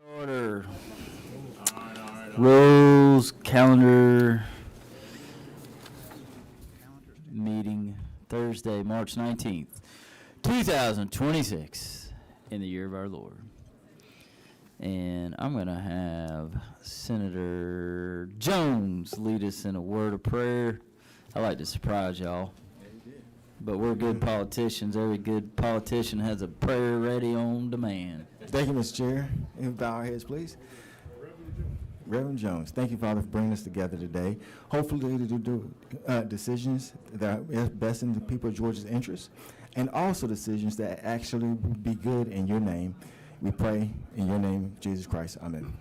Order. Rules, calendar, meeting Thursday, March 19th, 2026, in the year of our Lord. And I'm going to have Senator Jones lead us in a word of prayer. I like to surprise y'all. But we're good politicians. Every good politician has a prayer ready on demand. Thank you, Mr. Chair. And bow our heads, please. Reverend Jones, thank you, Father, for bringing us together today. Hopefully to do decisions that are best in the people of Georgia's interest, and also decisions that actually will be good in your name. We pray in your name, Jesus Christ. Amen.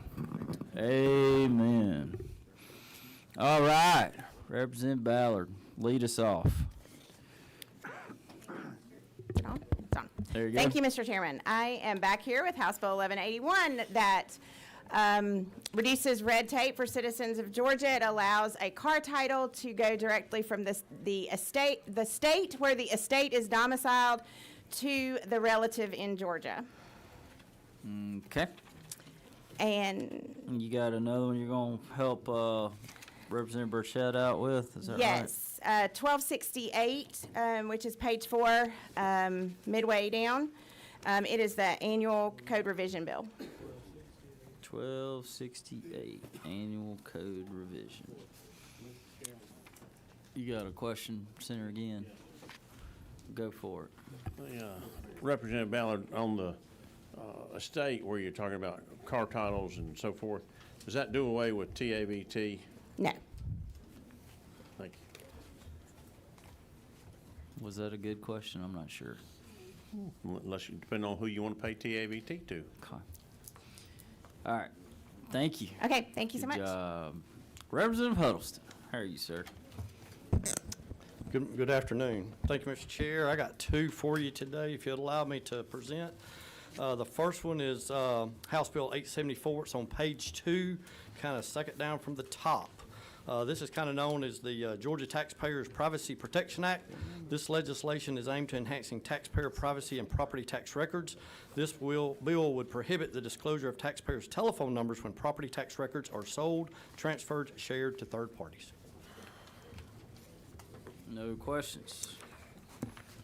Amen. All right. Representative Ballard, lead us off. It's on. There you go. Thank you, Mr. Chairman. I am back here with House Bill 1181 that reduces red tape for citizens of Georgia. It allows a car title to go directly from the state where the estate is domiciled to the relative in Georgia. Okay. And You got another one you're going to help Representative Burchett out with? Is that right? yes, 1268, which is page 4, midway down. It is the annual code revision bill. 1268, annual code revision. You got a question, Senator, again? Go for it. Representative Ballard, on the estate where you're talking about car titles and so forth, does that do away with TABT? No. Thank Was that a good question? I'm not sure. you. Unless you, depending on who you want to pay TABT to. Okay. All right. Thank you. Okay, thank you so Good much. job. Representative Huddleston, how are you, sir? Good afternoon. Thank you, Mr. Chair. I got two for you today, if you'd allow me to present. The first one is House Bill 874. It's on page 2, kind of second down from the top. This is kind of known as the Georgia Taxpayers Privacy Protection Act. This legislation is aimed to enhancing taxpayer privacy and property tax records. This bill would prohibit the disclosure of taxpayers' telephone numbers when property tax records are sold, transferred, shared to third parties. No questions.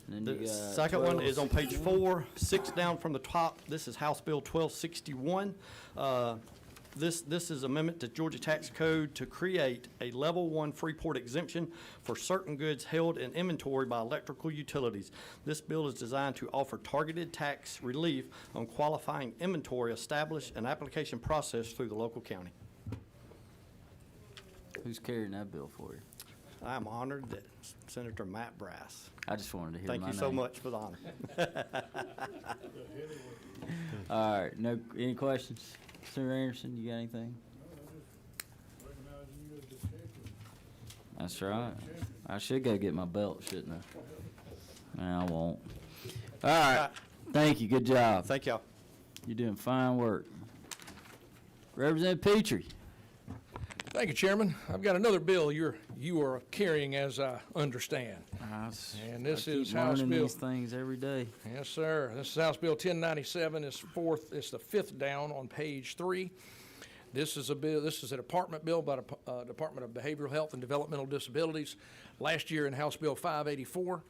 And then The you got second one 12. is on page 4, 6 down from the top. This is House Bill 1261. This is amendment to Georgia Tax Code to create a Level 1 Freeport exemption for certain goods held in inventory by electrical utilities. This bill is designed to offer targeted tax relief on qualifying inventory, establish an application process through the local county. Who's carrying that bill for you? I am honored that Senator Matt Brass. I just wanted to hear Thank my you so name. much for the honor. All right. No. Any questions? Senator Anderson, you got anything? That's right. I should go get my belt, shouldn't I? No, I won't. All right. Thank you. Good job. Thank y'all. You're doing fine work. Representative Petrie. Thank you, Chairman. I've got another bill you are carrying, as I understand. And this is House learning Bill. these things every day. Yes, sir. This is House Bill 1097. It's the fifth down on page 3. This is a bill. This is a department bill by the Department of Behavioral Health and Developmental Disabilities. Last year in House Bill 584,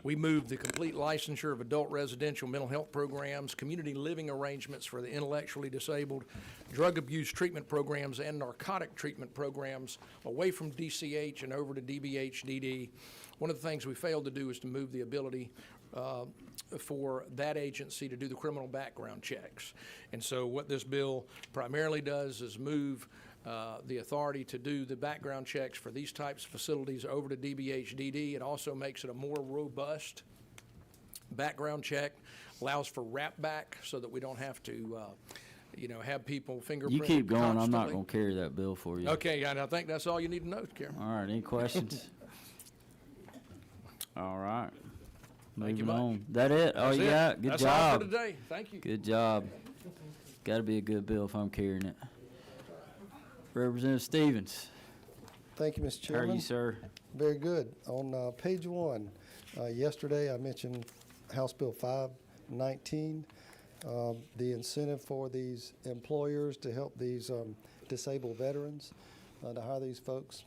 we moved the complete licensure of adult residential mental health programs, community living arrangements for the intellectually disabled, drug abuse treatment programs, and narcotic treatment programs away from DCH and over to DBH-DD. One of the things we failed to do is to move the ability for that agency to do the criminal background checks. And so what this bill primarily does is move the authority to do the background checks for these types of facilities over to DBH-DD. It also makes it a more robust background check, allows for wrap back so that we don't have to have people fingerprinted You keep going. I'm not constantly. going to carry that bill for you. Okay, and I think that's all you need to know, Karen. All right. Any questions? All right. Thank you Moving much. on. That it? All That's you it. got? Good That's job. all for today. Thank you. Good job. Got to be a good bill if I'm carrying it. Representative Stevens. Thank you, Mr. How are Chairman. you, sir? Very good. On page 1, yesterday I mentioned House Bill 519. the incentive for these employers to help these disabled veterans to hire these folks.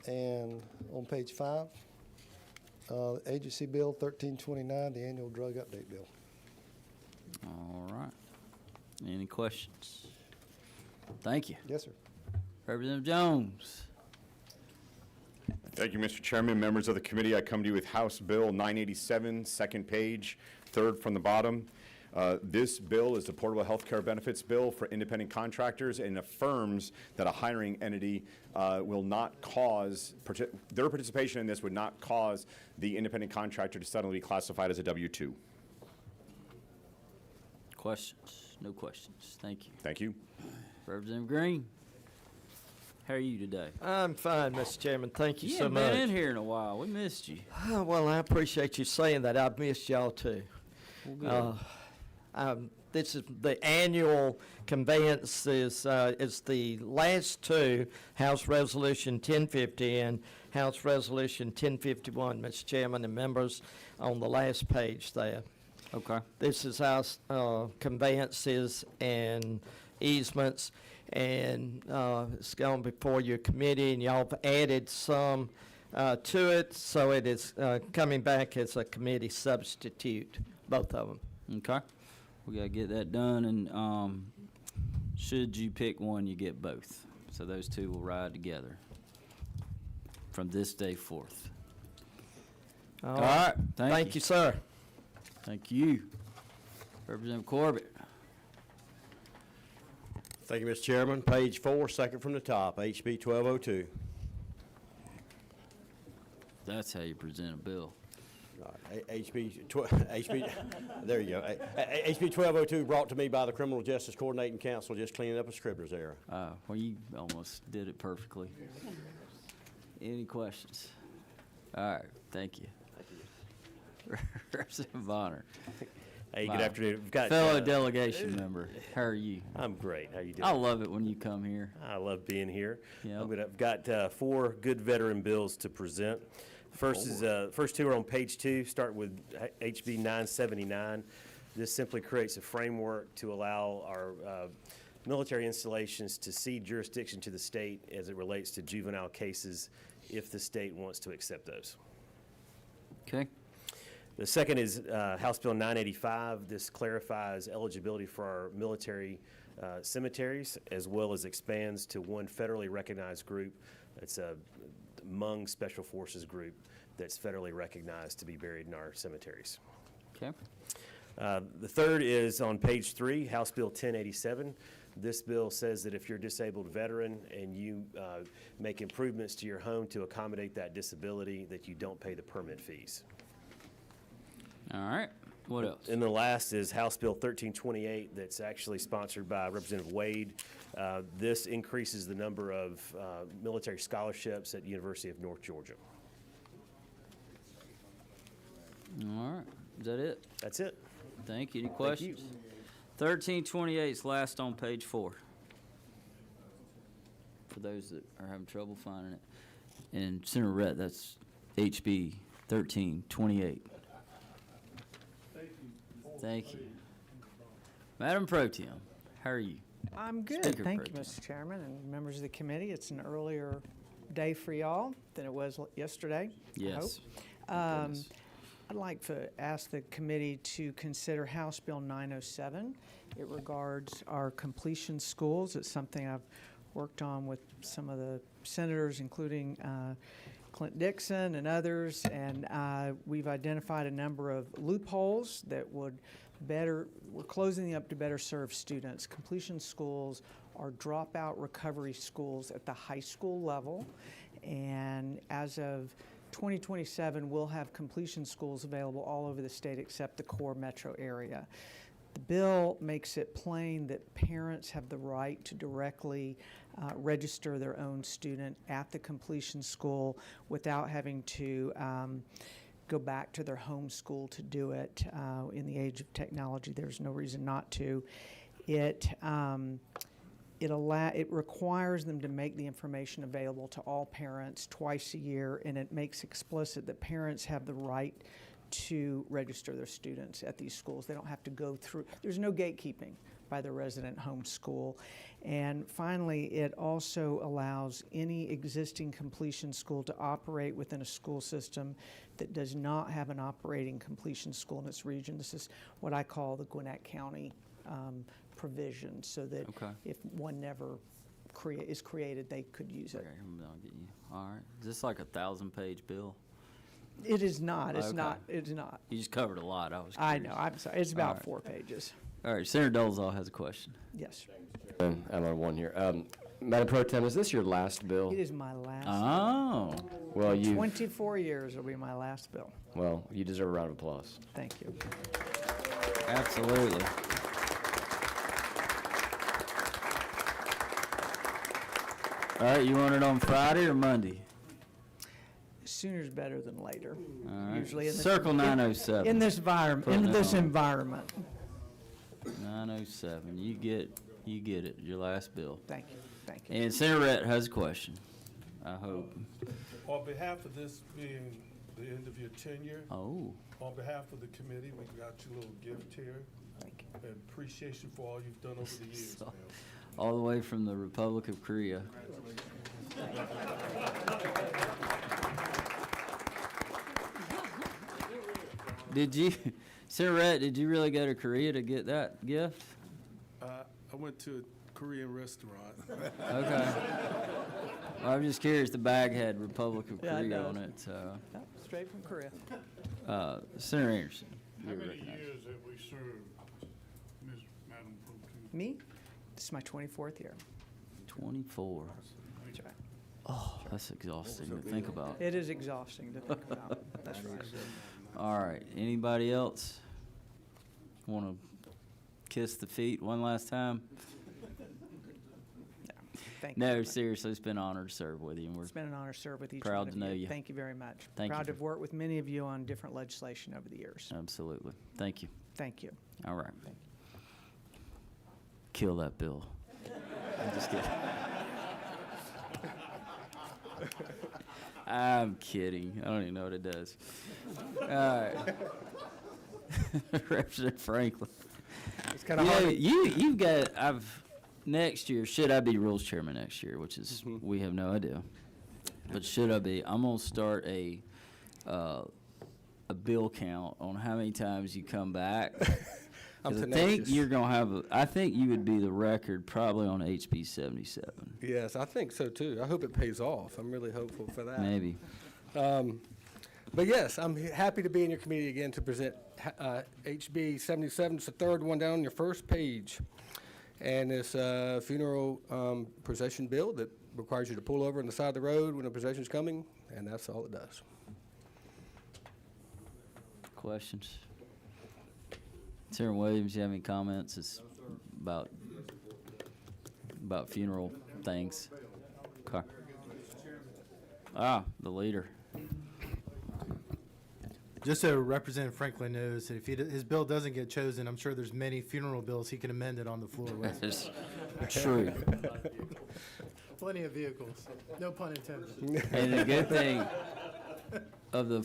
And on page 5, Agency Bill 1329, the annual drug update bill. All right. Any questions? Thank you. Yes, sir. Representative Jones. Thank you, Mr. Chairman. Members of the committee, I come to you with House Bill 987, second page, third from the bottom. This bill is the Portable Health Care Benefits Bill for independent contractors and affirms that a hiring entity will not cause, their participation in this would not cause the independent contractor to suddenly be classified as a W-2. Questions? No questions. Thank you. Thank you. Representative Green. How are you today? I'm fine, Mr. Chairman. Thank you You so haven't much. been in here in a while. We missed you. Well, I appreciate you saying that. I've missed y'all too. Well, good. This is the annual conveyance is the last two, House Resolution 1050 and House Resolution 1051, Mr. Chairman and members, on the last page there. Okay. This is our conveyances and easements, and it's gone before your committee, and y'all have added some to it, so it is coming back as a committee substitute, both of them. Okay. We gotta get that done, and should you pick one, you get both. So those two will ride together from this day forth. All right. Thank you, sir. Thank you. Representative Corbett. Thank you, Mr. Chairman. Page 4, second from the top, HB 1202. That's how you present a bill. All right, HB, there you go. HB 1202 brought to me by the Criminal Justice Coordinating Council, just cleaning up a scribbler's error. Well, you almost did it perfectly. Any questions? All right. Thank you. Representative Bonner. Hey, Wow. good afternoon. We've got, Fellow delegation member, how are you? I'm great. How you doing? I love it when you come here. I love being here. Yep. I've got 4 good veteran bills to present. First two are on page 2, start with HB 979. This simply creates a framework to allow our military installations to cede jurisdiction to the state as it relates to juvenile cases if the state wants to accept those. Okay. The second is House Bill 985. This clarifies eligibility for our military cemeteries, as well as expands to one federally recognized group. It's a Hmong Special Forces group that's federally recognized to be buried in our cemeteries. Okay. The third is on page 3, House Bill 1087. This bill says that if you're a disabled veteran and you make improvements to your home to accommodate that disability, that you don't pay the permit fees. All right. What else? And the last is House Bill 1328 that's actually sponsored by Representative Wade. This increases the number of military scholarships at University of North Georgia. All right. Is that it? That's it. Thank you. Any you. questions? 1328 is last on page 4. For those that are having trouble finding it. And Senator Rhett, that's HB 1328. Thank you. Madam Pro Tem, how are you? I'm good, Speaker thank Pro you, Tem. Mr. Chairman and members of the committee. It's an earlier day for y'all than it was yesterday, I hope. Yes. Thank goodness. I'd like to ask the committee to consider House Bill 907. It regards our completion schools. It's something I've worked on with some of the senators, including Clint Dixon and others, and we've identified a number of loopholes that we're closing them up to better serve students. Completion schools are dropout recovery schools at the high school level, and as of 2027, we'll have completion schools available all over the state except the core metro area. The bill makes it plain that parents have the right to directly register their own student at the completion school without having to go back to their home school to do it. In the age of technology, there's no reason not to. It requires them to make the information available to all parents twice a year, and it makes explicit that parents have the right to register their students at these schools. They don't have to go through, there's no gatekeeping by the resident home school. And finally, it also allows any existing completion school to operate within a school system that does not have an operating completion school in its region. This is what I call the Gwinnett County provision, so that Okay. if one never is created, they could use it. Okay, I'll get you. All right. Is this like a 1,000-page bill? It is not, it's Okay. not, it's not. You just covered a lot. I was I curious. know, I'm sorry, it's All about right. 4 pages. All right, Senator Dolezal has a question. Yes. I'm on one here. Madam Pro Tem, is this your last bill? It is my last. Oh. Well, 24 years will be my last bill. well, you deserve a round of applause. Thank you. Absolutely. All right, you want it on Friday or Monday? Sooner's better than later. All right. Usually in this. Circle in- 907. In this environment, Putting in it this on. environment. 907. You get it. Your last bill. Thank you, thank you. And Senator Rhett has a question. I hope. On behalf of this being the end of your tenure, Oh. on behalf of the committee, we got you a little gift here. Thank you. And appreciation for all you've done over the years, So- man. All the way from the Republic of Korea. Did you, Senator Rhett, did you really go to Korea to get that gift? I went to a Korean restaurant. Okay. Well, I'm just curious, the bag had Republic of Yeah, it Korea does. on it, so. Yep, straight from Korea. Senator Anderson. How you're many recognized. years have we served, Ms. Madam Pro Tem? Me? This is my 24th year. 24. That's right. Oh, that's exhausting to think about. It is exhausting to think about. That's right. All right, anybody else want to kiss the feet one last time? Thank you. No, very much. seriously, it's been an honor to serve with you, and we're It's been an honor to serve with each proud one of to know you. you. Thank you very much. Thank you Proud to for- have worked with many of you on different legislation over the years. absolutely. Thank you. Thank you. All right. Kill that bill. I'm just kidding. I'm kidding. I don't even know what it does. All right. Representative Franklin. It's kind of hard. You've got, next year, should I be rules chairman next year, which is, Mm-hmm. we have no idea. But should I be, I'm gonna start a bill count on how many times you come back. 'Cause I think tenacious. you're gonna have, I think you would be the record probably on HB 77, Yes, I think so too. I hope it pays off. I'm really hopeful for that. maybe. But yes, I'm happy to be in your committee again to present HB 77. It's the third one down on your first page. And it's a funeral procession bill that requires you to pull over on the side of the road when a procession's coming, and that's all it does. Questions? Sarah Williams, you have any comments about funeral things? Okay. The leader. Just so Representative Franklin knows, that if his bill doesn't get chosen, I'm sure there's many funeral bills he can amend it on the floor with. That's true. Plenty of vehicles, no pun intended. And the good thing, of the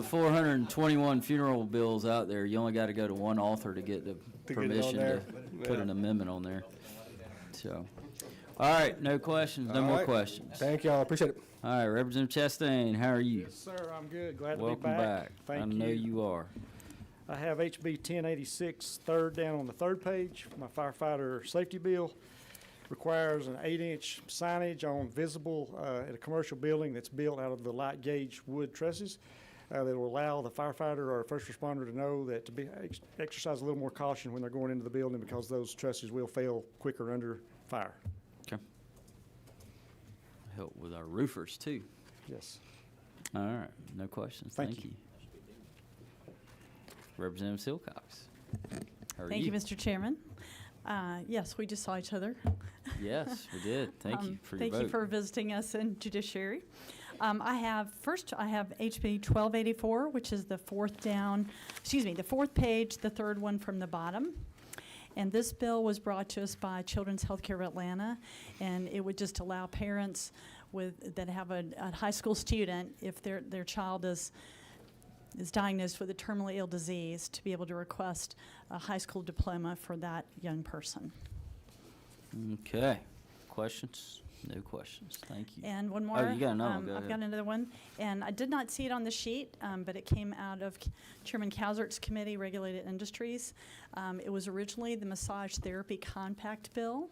421 funeral bills out there, you only got to go to one author to get the get it on permission to there. put Yeah. an amendment on there. So, all right, no questions, no All more right. questions. Thank y'all. I appreciate it. All right, Representative Chastain, how are you? Yes, sir, I'm good. Glad to be Welcome back. back. Thank I know you are. I have HB 1086, third down on the third page. My firefighter safety bill requires an 8-inch signage on visible at a commercial building that's built out of the light gauge wood trusses that will allow the firefighter or first responder to know that to be exercise a little more caution when they're going into the building because those trusses will fail quicker under fire. Okay. Help with our roofers, too. Yes. All right, no questions. Thank Thank you. Representative Silcox. How are Thank you, Mr. Chairman. Yes, we just saw each other. Yes, we did. Thank you for your Thank vote. you for visiting us in judiciary. I have HB 1284, which is the fourth page, the third one from the bottom. And this bill was brought to us by Children's Healthcare of Atlanta, and it would just allow parents that have a high school student, if their child is diagnosed with a terminally ill disease, to be able to request a high school diploma for that young person. Okay. Questions? No questions. Thank you. And one more. Oh, you got another one. Go I've ahead. got another one, and I did not see it on the sheet, but it came out of Chairman Cowsert's committee, Regulated Industries. It was originally the Massage Therapy Compact Bill,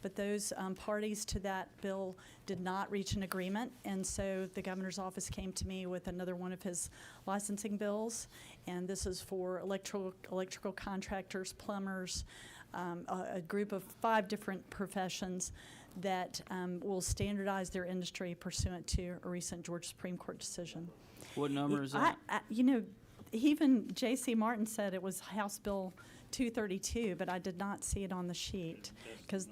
but those parties to that bill did not reach an agreement, and so the governor's office came to me with another one of his licensing bills, and this is for electrical contractors, plumbers, a group of 5 different professions that will standardize their industry pursuant to a recent Georgia Supreme Court decision. What number is that? Even J.C. Martin said it was House Bill 232, but I did not see it on the sheet. Because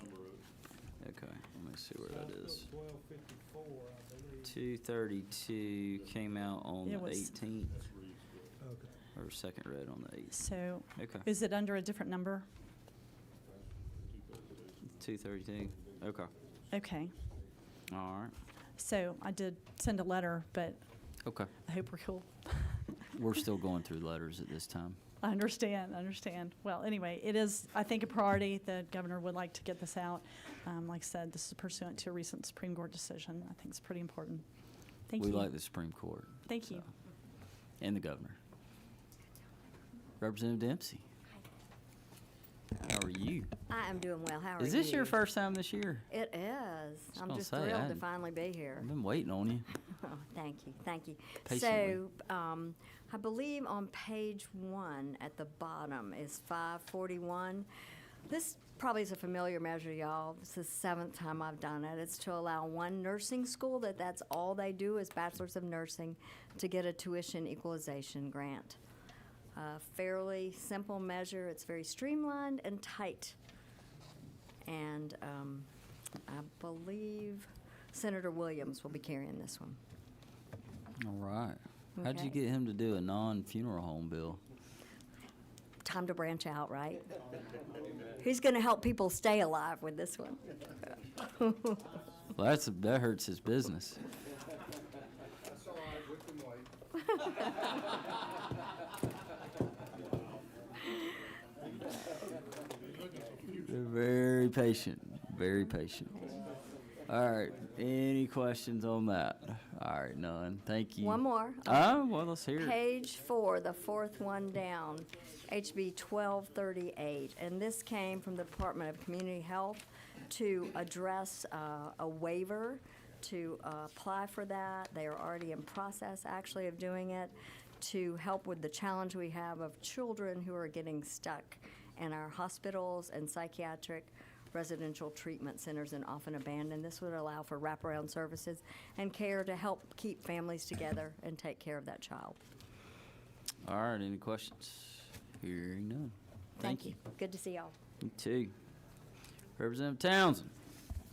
Okay, let me see where that is. 232 came out on It the was- 18th. Or second read on the 8th. So, Okay. is it under a different number? 232. Okay. Okay. All right. So I did send a letter, but Okay. I hope we're cool. We're still going through letters at this time. I understand. Well, anyway, it is, I think, a priority. The governor would like to get this out. Like I said, this is pursuant to a recent Supreme Court decision. I think it's pretty important. Thank you. We like the Supreme Court. Thank you. And the governor. Representative Dempsey. How are you? I am doing well. How are you? Is this your first time this year? It is. I'm gonna just say, thrilled I- to finally be here. I've been waiting on you. Oh, thank you. Patiently. So, I believe on page 1 at the bottom is 541. This probably is a familiar measure, y'all. It's the 7th time I've done it. It's to allow one nursing school that's all they do is bachelor's of nursing to get a tuition equalization grant. Fairly simple measure. It's very streamlined and tight. And I believe Senator Williams will be carrying this one. All right. How'd you Okay. get him to do a non-funeral home bill? Time to branch out, right? He's going to help people stay alive with this one. Well, that hurts his business. They're very patient, very patient. All right, any questions on that? All right, none. Thank you. One more. Well, let's hear it. Page 4, the 4th one down, HB 1238. And this came from the Department of Community Health to address a waiver to apply for that. They are already in process, actually, of doing it to help with the challenge we have of children who are getting stuck in our hospitals and psychiatric residential treatment centers and often abandoned. This would allow for wraparound services and care to help keep families together and take care of that child. All right, any questions? Hearing none. Thank you. Good to see y'all. You too. Representative Townsend.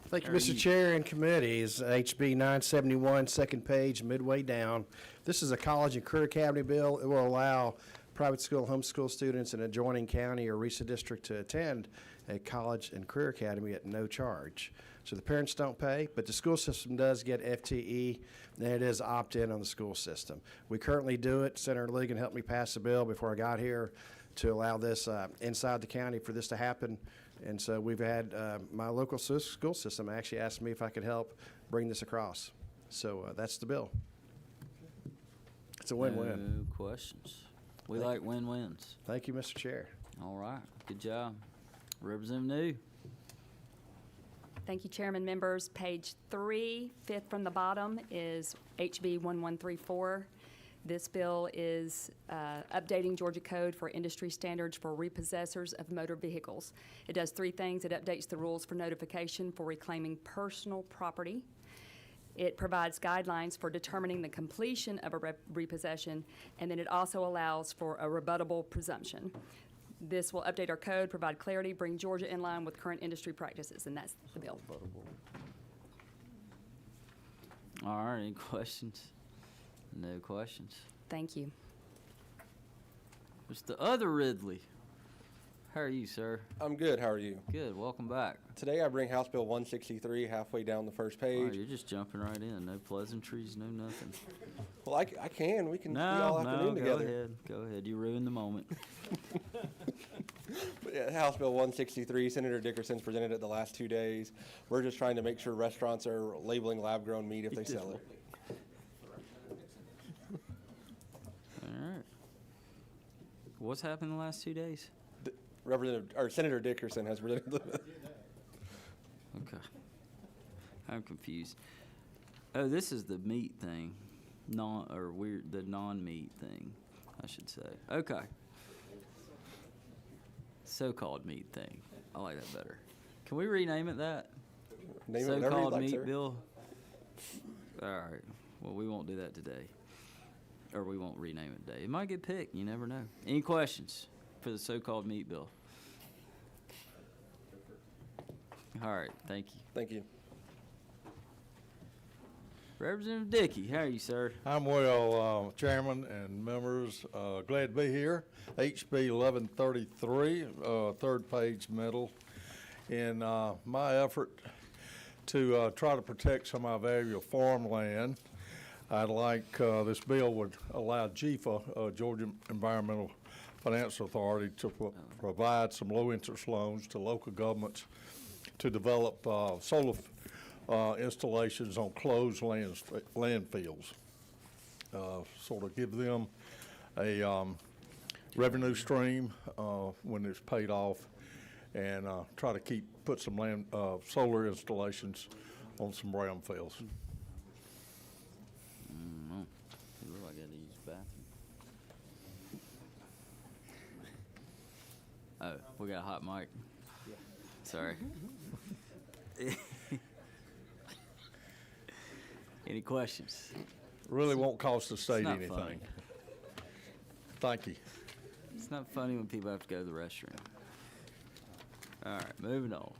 Thank you, How are Mr. Chair and committees. HB 971, second page, midway down. This is a college and career academy bill. It will allow private school, homeschool students in an adjoining county or RESA district to attend a college and career academy at no charge. So the parents don't pay, but the school system does get FTE, and it is opt-in on the school system. We currently do it. Senator Ligon helped me pass a bill before I got here to allow this inside the county for this to happen. And so we've had my local school system actually asked me if I could help bring this across. So that's the bill. It's a win-win. No questions. We like win-wins. Thank you, Mr. Chair. All right, good job. Representative New. Thank you, Chairman, members. Page 3, fifth from the bottom, is HB 1134. This bill is updating Georgia Code for industry standards for repossessors of motor vehicles. It does 3 things. It updates the rules for notification for reclaiming personal property. It provides guidelines for determining the completion of a repossession, and then it also allows for a rebuttable presumption. This will update our code, provide clarity, bring Georgia in line with current industry practices, and that's the bill. All right, any questions? No questions. Thank you. It's the other Ridley. How are you, sir? I'm good. How are you? Good. Welcome back. Today I bring House Bill 163 halfway down the first Wow, page. you're just jumping right in. No pleasantries, no nothing. Well, I can. We can be No, all no, afternoon go together. ahead. Go ahead. You ruined the moment. But yeah, House Bill 163, Senator Dickerson's presented it the last 2 days. We're just trying to make sure restaurants are labeling lab-grown meat if they sell it. All right. What's happened the last 2 days? Senator Dickerson has presented the Okay. I'm confused. Oh, this is the meat thing. The non-meat thing, I should say. Okay. So-called meat thing. I like that better. Can we rename it that? Name it whatever you'd So-called like, meat sir. bill? All right. Well, we won't do that today. Or we won't rename it today. It might get picked. You never know. Any questions for the so-called meat bill? All right. Thank you. Thank you. Representative Dickey, how are you, sir? I'm well, Chairman and members. Glad to be here. HB 1133, third page middle. In my effort to try to protect some of our valuable farmland, I'd like this bill would allow GEFA, Georgia Environmental Finance Authority, to provide some low-interest loans to local governments to develop solar installations on closed landfills. Sort of give them a revenue stream when it's paid off, and try to put some solar installations on some brownfields. It look like I had to use the bathroom. Oh, we got a hot mic. Sorry. Any questions? Really won't cost the state not anything. funny. Thank you. It's not funny when people have to go to the restroom. All right, moving on.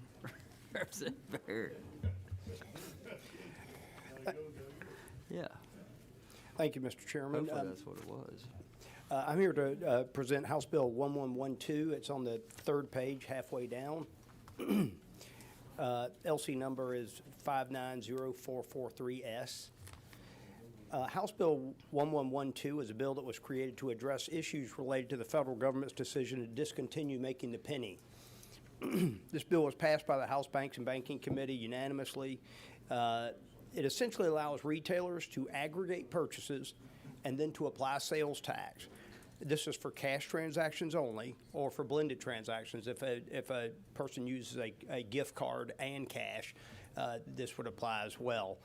Representative Barrett. Yeah. Thank you, Mr. Chairman. Hopefully that's what it was. I'm here to present House Bill 1112. It's on the third page, halfway down. LC number is 590443S. House Bill 1112 is a bill that was created to address issues related to the federal government's decision to discontinue making the penny. This bill was passed by the House Banks and Banking Committee unanimously. It essentially allows retailers to aggregate purchases and then to apply sales tax. This is for cash transactions only, or for blended transactions. If a person uses a gift card and cash, this would apply as well.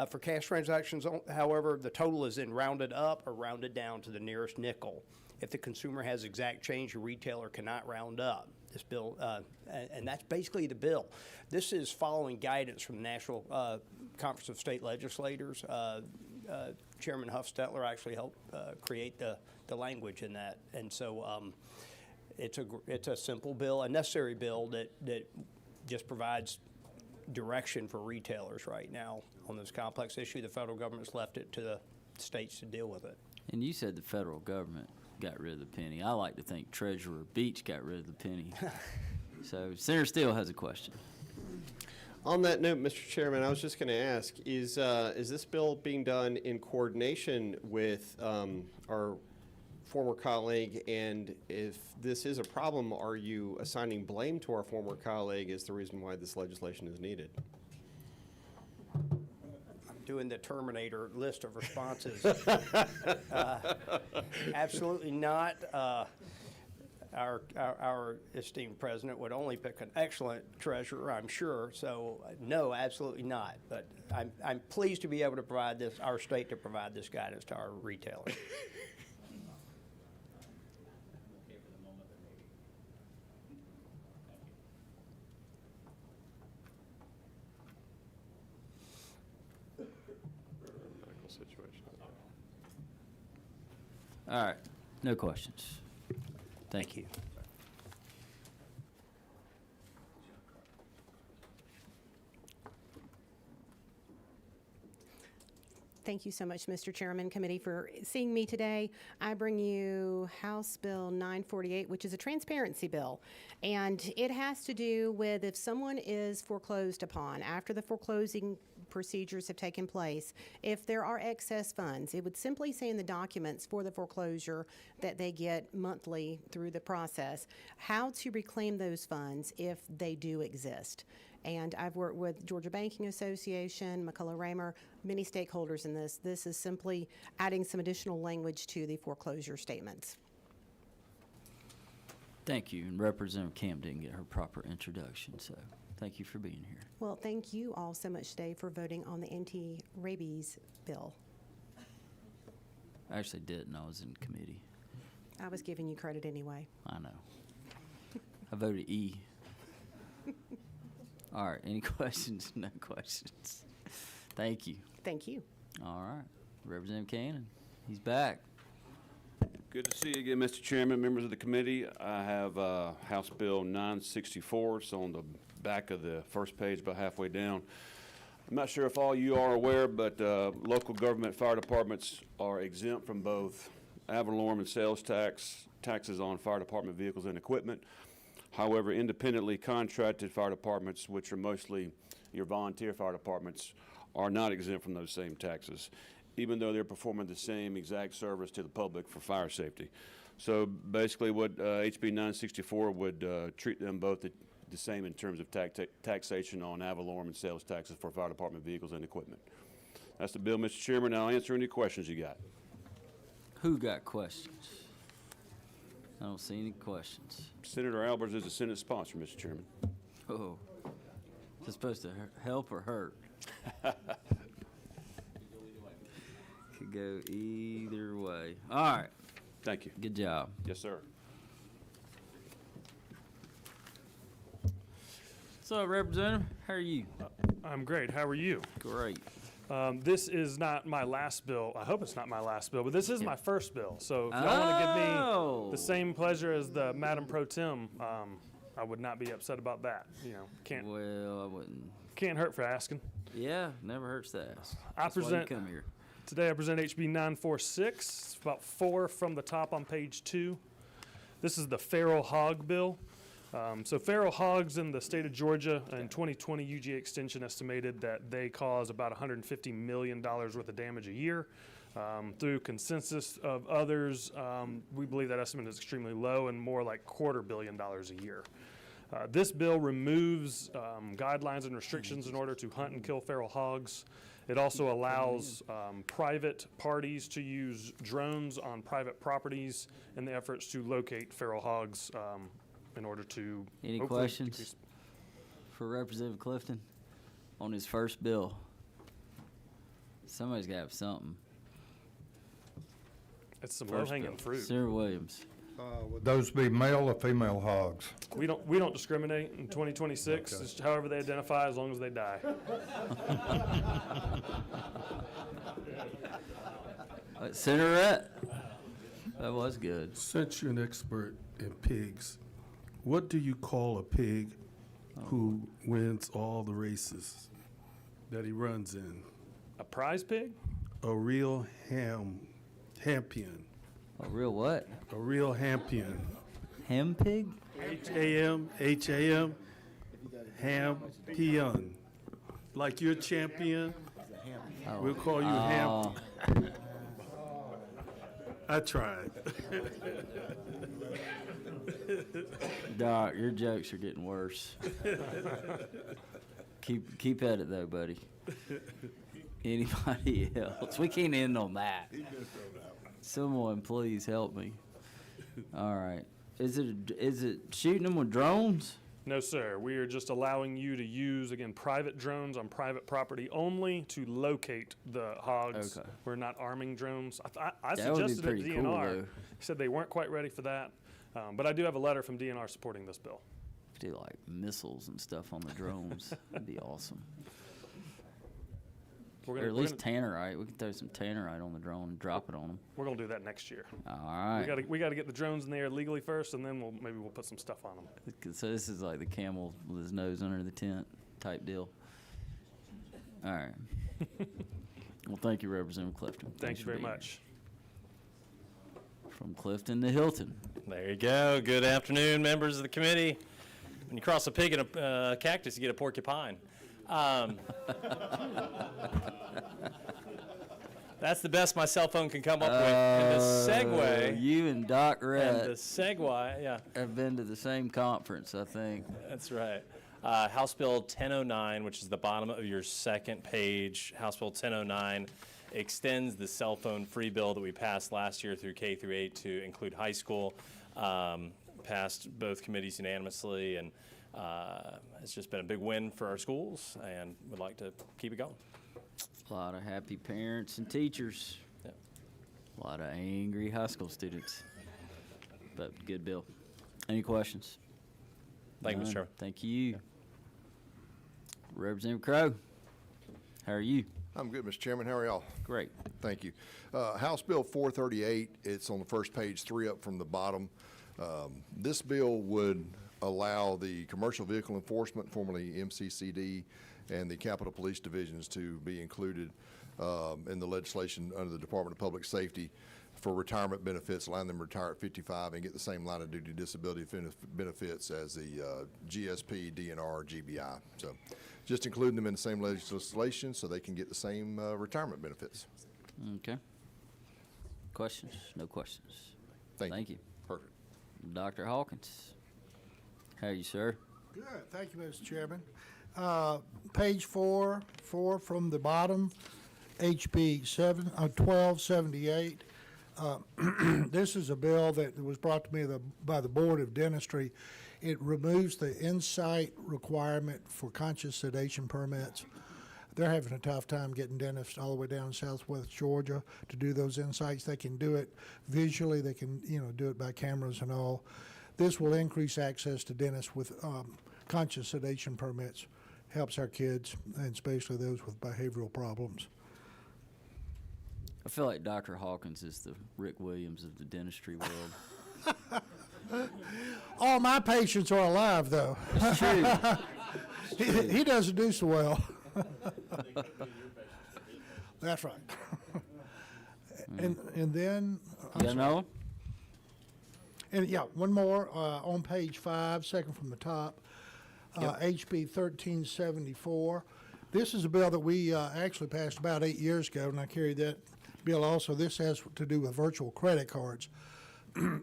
For cash transactions, however, the total is then rounded up or rounded down to the nearest nickel. If the consumer has exact change, the retailer cannot round up. This bill, and that's basically the bill. This is following guidance from the National Conference of State Legislators. Chairman Huffstetler actually helped create the language in that, and so it's a simple bill, a necessary bill that just provides direction for retailers right now on this complex issue. The federal government's left it to the states to deal with it. And you said the federal government got rid of the penny. I like to think Treasurer Beach got rid of the penny. So Senator Steele has a question. On that note, Mr. Chairman, I was just going to ask, is this bill being done in coordination with our former colleague? And if this is a problem, are you assigning blame to our former colleague as the reason why this legislation is needed? Doing the Terminator list of responses. Absolutely not. Our esteemed president would only pick an excellent treasurer, I'm sure. So no, absolutely not. But I'm pleased to be able to provide this, our state to provide this guidance to our retailers. All right, no questions. Thank you. Thank you so much, Mr. Chairman, Committee, for seeing me today. I bring you House Bill 948, which is a transparency bill. And it has to do with if someone is foreclosed upon after the foreclosing procedures have taken place, if there are excess funds, it would simply say in the documents for the foreclosure that they get monthly through the process, how to reclaim those funds if they do exist. And I've worked with Georgia Banking Association, McCullough Raymer, many stakeholders in this. This is simply adding some additional language to the foreclosure statements. Thank you. And Representative Camp didn't get her proper introduction, so thank you for being here. Well, thank you all so much today for voting on the anti-rabies bill. I actually didn't. I was in committee. I was giving you credit anyway. I know. I voted E. All right. Any questions? No questions. Thank you. Thank you. All right. Representative Cannon. He's back. Good to see you again, Mr. Chairman, members of the committee. I have House Bill 964. It's on the back of the first page, about halfway down. I'm not sure if all you are aware, but local government fire departments are exempt from both ad valorem and sales taxes on fire department vehicles and equipment. However, independently contracted fire departments, which are mostly your volunteer fire departments, are not exempt from those same taxes, even though they're performing the same exact service to the public for fire safety. So basically what HB 964 would treat them both the same in terms of taxation on ad valorem and sales taxes for fire department vehicles and equipment. That's the bill, Mr. Chairman. I'll answer any questions you got. Who got questions? I don't see any questions. Senator Albers is the Senate sponsor, Mr. Chairman. Oh, is it supposed to help or hurt? Could go either way. All right. Thank you. Good job. Yes, sir. So, Representative, how are you? I'm great. How are you? Great. This is not my last bill. I hope it's not my last bill, but this is my first bill. So if y'all want to give me the same pleasure as the Madam Pro Tem, I would not be upset about that. You know, can't. Well, I wouldn't. Can't hurt for asking. Yeah, never hurts to ask. I That's why you present come here. Today. I present HB 946. It's about 4 from the top on page 2. This is the feral hog bill. So feral hogs in the state of Georgia in 2020 UGA Extension estimated that they cause about $150 million worth of damage a year. Through consensus of others, we believe that estimate is extremely low and more like $250 million a year. This bill removes guidelines and restrictions in order to hunt and kill feral hogs. It also allows private parties to use drones on private properties in the efforts to locate feral hogs in order to. Any questions for Representative Clifton on his first bill? Somebody's got to have something. It's some First low-hanging bill. fruit. Sarah Williams. Would those be male or female hogs? We don't discriminate in 2026. Okay. It's however they identify, as long as they die. Senator Rhett? That was good. Since you're an expert in pigs, what do you call a pig who wins all the races that he runs in? A prize pig? A real hampion. A real what? A real hampion. Ham pig? H-A-M, hampion. Like you're champion, we'll call you hampion. I tried. Doc, your jokes are getting worse. Keep at it though, buddy. Anybody else? We can't end on that. Someone please help me. All right. Is it shooting them with drones? No, sir. We are just allowing you to use, again, private drones on private property only to locate the hogs. Okay. We're not arming drones. I That would be suggested it to pretty cool, DNR. though. He said they weren't quite ready for that. But I do have a letter from DNR supporting this bill. Do like missiles and stuff on the drones. That'd be awesome. We're Or gonna, at least tannerite. We can throw some tannerite on the drone and drop it on them. we're gonna do that next year. All right. We gotta get the drones in the air legally first, and then maybe we'll put some stuff on them. So this is like the camel with his nose under the tent type deal. All right. Well, thank you, Representative Clifton. Thank Thanks you for very being here. much. From Clifton to Hilton. There you go. Good afternoon, members of the committee. When you cross a pig and a cactus, you get a porcupine. That's the best my cell phone can come up with. And the segue. You and Doc Rett And the segue, yeah. have been to the same conference, I think. That's right. House Bill 1009, which is the bottom of your second page. House Bill 1009 extends the cell phone free bill that we passed last year through K through 8 to include high school. Passed both committees unanimously, and it's just been a big win for our schools, and would like to keep it going. A lot of happy parents and teachers. Yep. A lot of angry high school students. But good bill. Any questions? Thank you, Mr. None. Chairman. Thank you. Representative Crowe, how are you? I'm good, Mr. Chairman. How are y'all? Great. Thank you. House Bill 438, it's on the first page, 3 up from the bottom. This bill would allow the Commercial Vehicle Enforcement, formerly MCCD, and the Capitol Police Divisions to be included in the legislation under the Department of Public Safety for retirement benefits, allowing them to retire at 55 and get the same line of duty disability benefits as the GSP, DNR, GBI. So just including them in the same legislation so they can get the same retirement benefits. Okay. Questions? No questions. Thank you. Perfect. Dr. Hawkins, how are you, sir? Good, thank you, Mr. Chairman. Page 4 from the bottom, HB 1278. This is a bill that was brought to me by the Board of Dentistry. It removes the insight requirement for conscious sedation permits. They're having a tough time getting dentists all the way down in Southwest Georgia to do those insights. They can do it visually. They can, do it by cameras and all. This will increase access to dentists with conscious sedation permits. Helps our kids, and especially those with behavioral problems. I feel like Dr. Hawkins is the Rick Williams of the dentistry world. All my patients are alive, though. It's true. He doesn't do so well. That's right. And then I'm sorry. Noah? And yeah, one more on page 5, second from the top, HB 1374. This is a bill that we actually passed about 8 years ago, and I carried that bill also. This has to do with virtual credit cards.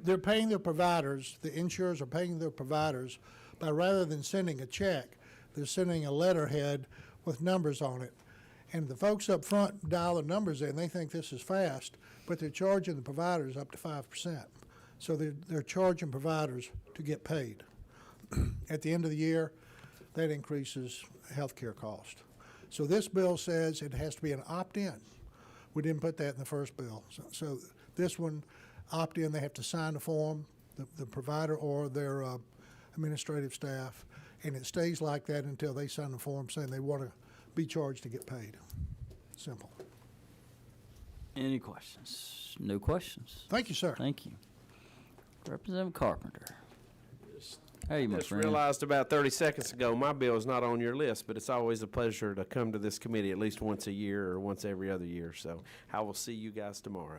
They're paying their providers, the insurers are paying their providers, by rather than sending a check, they're sending a letterhead with numbers on it. And the folks up front dial the numbers in, they think this is fast, but they're charging the providers up to 5%. So they're charging providers to get paid. At the end of the year, that increases healthcare cost. So this bill says it has to be an opt-in. We didn't put that in the first bill. So this one, opt-in, they have to sign the form, the provider or their administrative staff, and it stays like that until they sign the form saying they want to be charged to get paid. Simple. Any questions? No questions. Thank you, sir. Thank you. Representative Carpenter. Hey, my Just friend. realized about 30 seconds ago, my bill is not on your list, but it's always a pleasure to come to this committee at least once a year or once every other year. So I will see you guys tomorrow.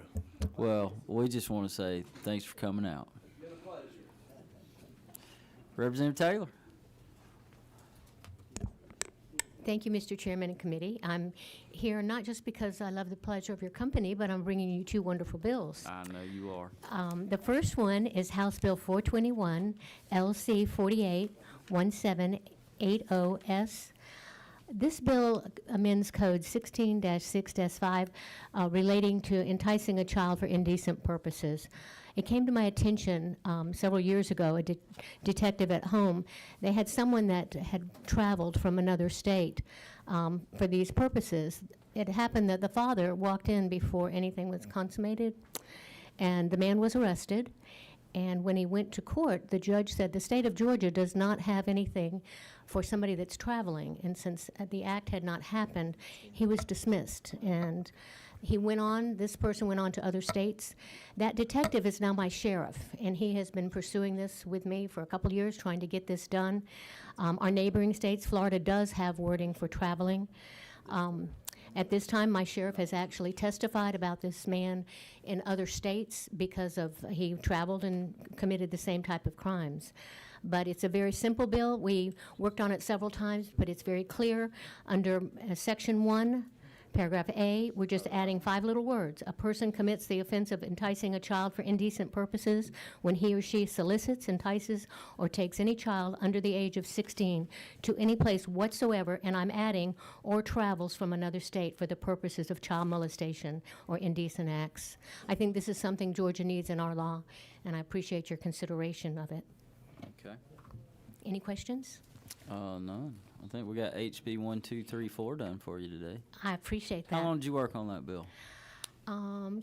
Well, we just want to say thanks for coming out. Representative Taylor. Thank you, Mr. Chairman and committee. I'm here not just because I love the pleasure of your company, but I'm bringing you 2 wonderful bills. I know you are. The first one is House Bill 421, LC 481780S. This bill amends Code 16-6-5 relating to enticing a child for indecent purposes. It came to my attention several years ago, a detective at home. They had someone that had traveled from another state for these purposes. It happened that the father walked in before anything was consummated, and the man was arrested. And when he went to court, the judge said the state of Georgia does not have anything for somebody that's traveling. And since the act had not happened, he was dismissed. And this person went on to other states. That detective is now my sheriff, and he has been pursuing this with me for a couple of years, trying to get this done. Our neighboring states, Florida does have wording for traveling. At this time, my sheriff has actually testified about this man in other states because of he traveled and committed the same type of crimes. But it's a very simple bill. We worked on it several times, but it's very clear. Under Section 1, Paragraph A, we're just adding 5 little words. A person commits the offense of enticing a child for indecent purposes when he or she solicits, entices, or takes any child under the age of 16 to any place whatsoever, and I'm adding, or travels from another state for the purposes of child molestation or indecent acts. I think this is something Georgia needs in our law, and I appreciate your consideration of it. Okay. Any questions? None. I think we got HB 1234 done for you today. I appreciate that. How long did you work on that bill?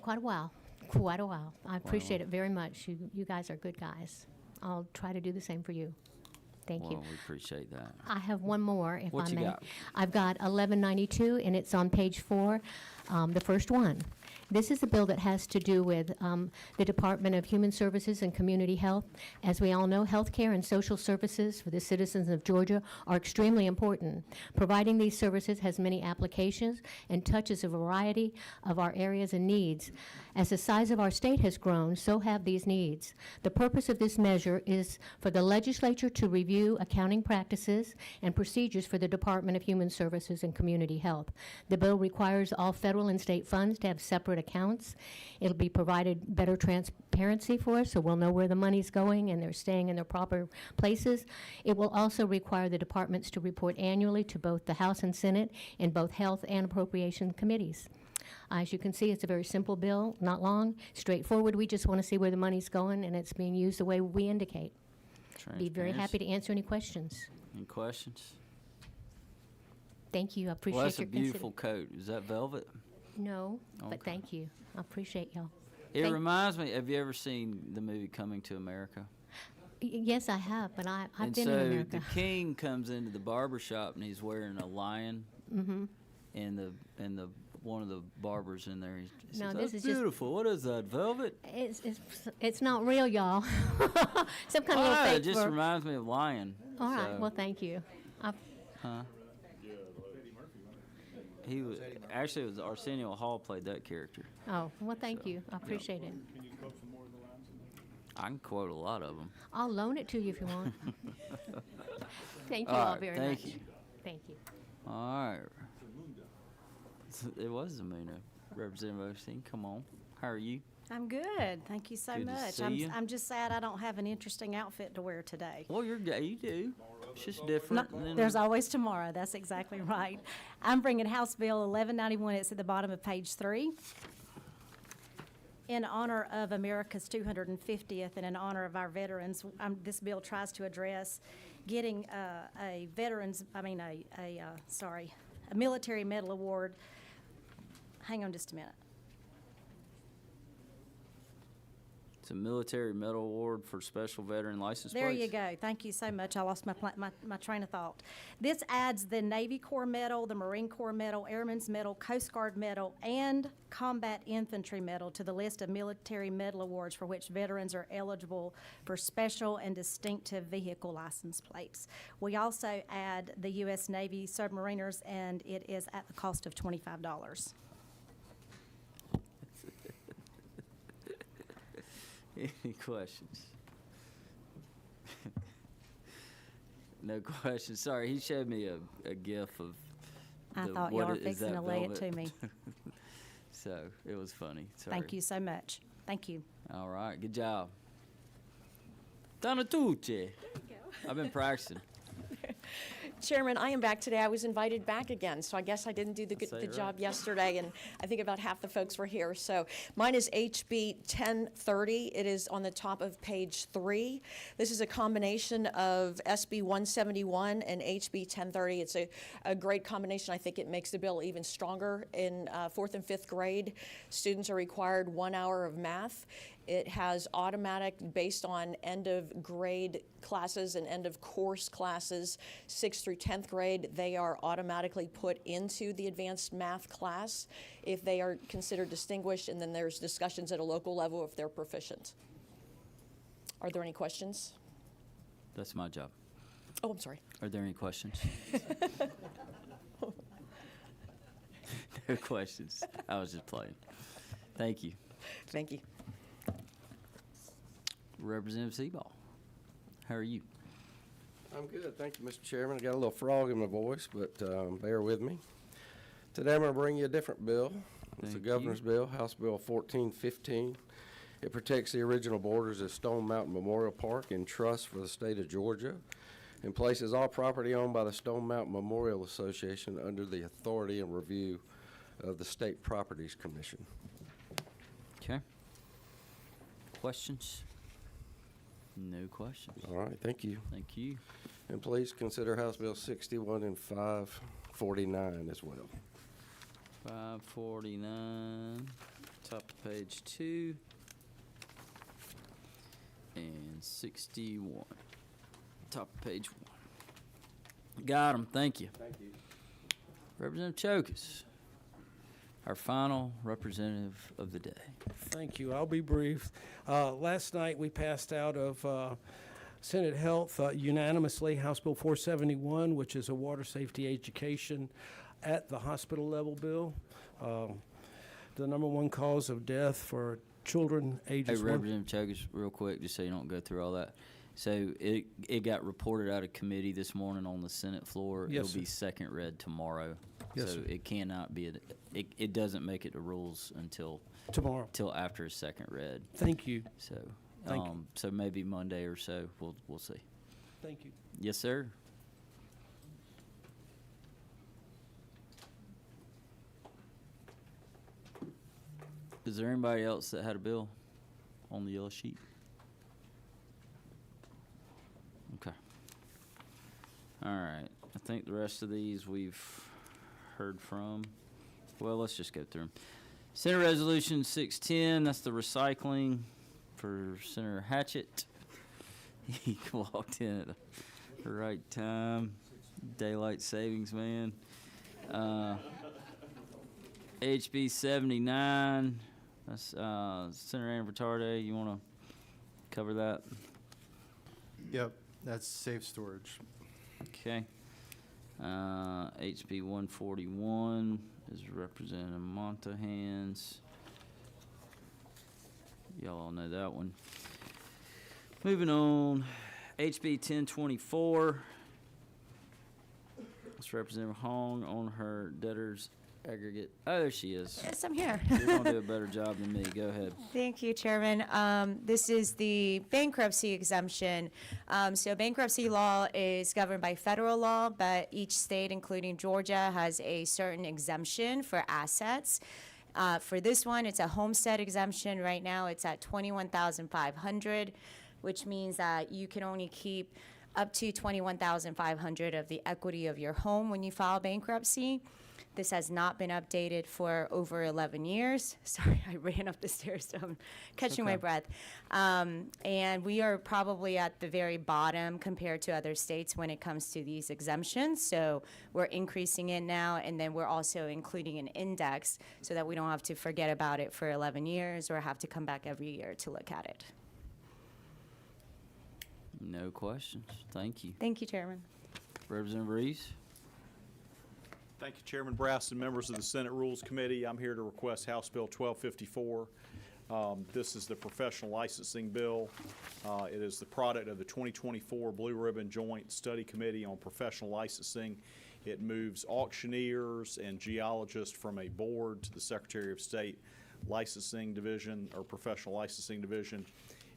Quite a while. Quite a while. I appreciate while. it very much. You guys are good guys. I'll try to do the same for you. Thank you. Well, we appreciate that. I have one more, if What I you may. got? I've got 1192, and it's on page 4, the first one. This is a bill that has to do with the Department of Human Services and Community Health. As we all know, health care and social services for the citizens of Georgia are extremely important. Providing these services has many applications and touches a variety of our areas and needs. As the size of our state has grown, so have these needs. The purpose of this measure is for the legislature to review accounting practices and procedures for the Department of Human Services and Community Health. The bill requires all federal and state funds to have separate accounts. It'll be provided better transparency for us, so we'll know where the money's going and they're staying in their proper places. It will also require the departments to report annually to both the House and Senate in both Health and Appropriation Committees. As you can see, it's a very simple bill, not long, straightforward. We just want to see where the money's going and it's being used the way we indicate. Be very happy to answer any questions. Any questions? Thank you. I appreciate Well, that's a your beautiful coat. Is that velvet? No, but Okay. thank you. I appreciate y'all. It Thank- reminds me, have you ever seen the movie Coming to America? Yes, I have, but I've And been so in America. the king comes into the barber shop and he's wearing a lion, Mm-hmm. and the one of the barbers in there, he says, No, "That's this is just- beautiful. What is that, velvet?" It's not real, y'all. Some kind of little Ah, fake it just fur. reminds me of lion. All right, so- well, thank you. Huh? He was actually, it was Arsenio Hall played that character. Oh, well, thank you. I appreciate it. I can quote a lot of them. I'll loan it to you if you want. Thank you All all right, very thank much. you. Thank you. All right. It was Zamunda, Representative Osteen. Come on. How are you? I'm good. Thank you so Good to much. see you. I'm just sad I don't have an interesting outfit to wear today. Well, you do. It's just different. than- There's always tomorrow. That's exactly right. I'm bringing House Bill 1191. It's at the bottom of page 3. In honor of America's 250th and in honor of our veterans, this bill tries to address getting a military medal award. Hang on just a minute. It's a military medal award for special veteran license There plates. you go. Thank you so much. I lost my train of thought. This adds the Navy Corps Medal, the Marine Corps Medal, Airman's Medal, Coast Guard Medal, and Combat Infantry Medal to the list of military medal awards for which veterans are eligible for special and distinctive vehicle license plates. We also add the U.S. Navy submariners, and it is at the cost of $25. Any questions? No questions. Sorry, he showed me a GIF of. I the- thought what y'all were is fixing that to lay it velvet? to me. So it was funny. Sorry. Thank you so much. Thank you. All right, good job. Donna tutti. I've been practicing. Chairman, I am back today. I was invited back again, so I guess I didn't do Say the it job right. yesterday, and I think about half the folks were here. So mine is HB 1030. It is on the top of page 3. This is a combination of SB 171 and HB 1030. It's a great combination. I think it makes the bill even stronger. In 4th and 5th grade, students are required 1 hour of math. It has automatic, based on end of grade classes and end of course classes, 6th through 10th grade, they are automatically put into the advanced math class if they are considered distinguished, and then there's discussions at a local level if they're proficient. Are there any questions? That's my job. Oh, I'm sorry. Are there any questions? No questions. I was just playing. Thank you. Thank you. Representative Seaball, how are you? I'm good, thank you, Mr. Chairman. I got a little frog in my voice, but bear with me. Today I'm going to bring you a different bill. It's a Thank governor's bill, House Bill 1415. It protects the original borders of Stone Mountain Memorial Park in trust for the state of Georgia and places all property owned by the Stone Mountain Memorial Association under the authority and review of the State Properties Commission. Okay. Questions? No questions. All right, thank you. Thank you. And please consider House Bill 61 and 549 as well. 549, top of page 2, and 61, top of page 1. Got 'em. Thank you. Thank you. Representative Chokus, our final representative of the day. Thank you. I'll be brief. Last night, we passed out of Senate Health unanimously House Bill 471, which is a water safety education at the hospital level bill. The #1 cause of death for children Hey, ages Representative Chokus, real quick, just so you don't go through all that. So it got reported out of committee this morning on the Senate floor. Yes, It'll be sir. second read tomorrow. Yes, So sir. it cannot be, it doesn't make it to rules until tomorrow. till after a second read. Thank you. So, Thank you. so maybe Monday or so, we'll see. Thank you. Yes, sir. Is there anybody else that had a bill on the yellow sheet? Okay. All right. I think the rest of these we've heard from. Well, let's just go through them. Senate Resolution 610, that's the recycling for Senator Hatchett. He walked in at the right time. Daylight savings, man. HB 79, that's Senator Ann Bertarde. You want to cover that? Yep, that's safe storage. Okay. HB 141 is Representative Montahans. Y'all all know that one. Moving on, HB 1024. It's Representative Hong on her debtors aggregate. Oh, there she is. Yes, I'm here. You're going to do a better job than me. Go ahead. Thank you, Chairman. This is the bankruptcy exemption. So bankruptcy law is governed by federal law, but each state, including Georgia, has a certain exemption for assets. For this one, it's a homestead exemption. Right now, it's at $21,500, which means that you can only keep up to $21,500 of the equity of your home when you file bankruptcy. This has not been updated for over 11 years. Sorry, I ran up the stairs, so I'm catching my breath. And we are probably at the very bottom compared to other states when it comes to these exemptions. So we're increasing it now, and then we're also including an index so that we don't have to forget about it for 11 years or have to come back every year to look at it. No questions. Thank you. Thank you, Chairman. Representative Reeves. Thank you, Chairman Brass and members of the Senate Rules Committee. I'm here to request House Bill 1254. This is the professional licensing bill. It is the product of the 2024 Blue Ribbon Joint Study Committee on Professional Licensing. It moves auctioneers and geologists from a board to the Secretary of State Licensing Division or Professional Licensing Division.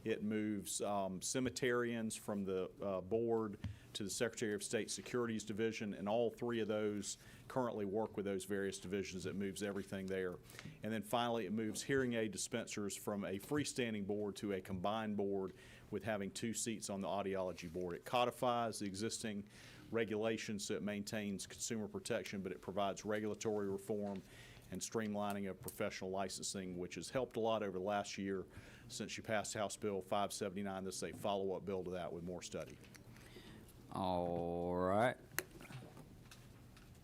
It moves cemeterians from the board to the Secretary of State Securities Division, and all three of those currently work with those various divisions. It moves everything there. And then finally, it moves hearing aid dispensers from a freestanding board to a combined board with having 2 seats on the audiology board. It codifies the existing regulations so it maintains consumer protection, but it provides regulatory reform and streamlining of professional licensing, which has helped a lot over the last year since you passed House Bill 579. This is a follow-up bill to that with more study. All right.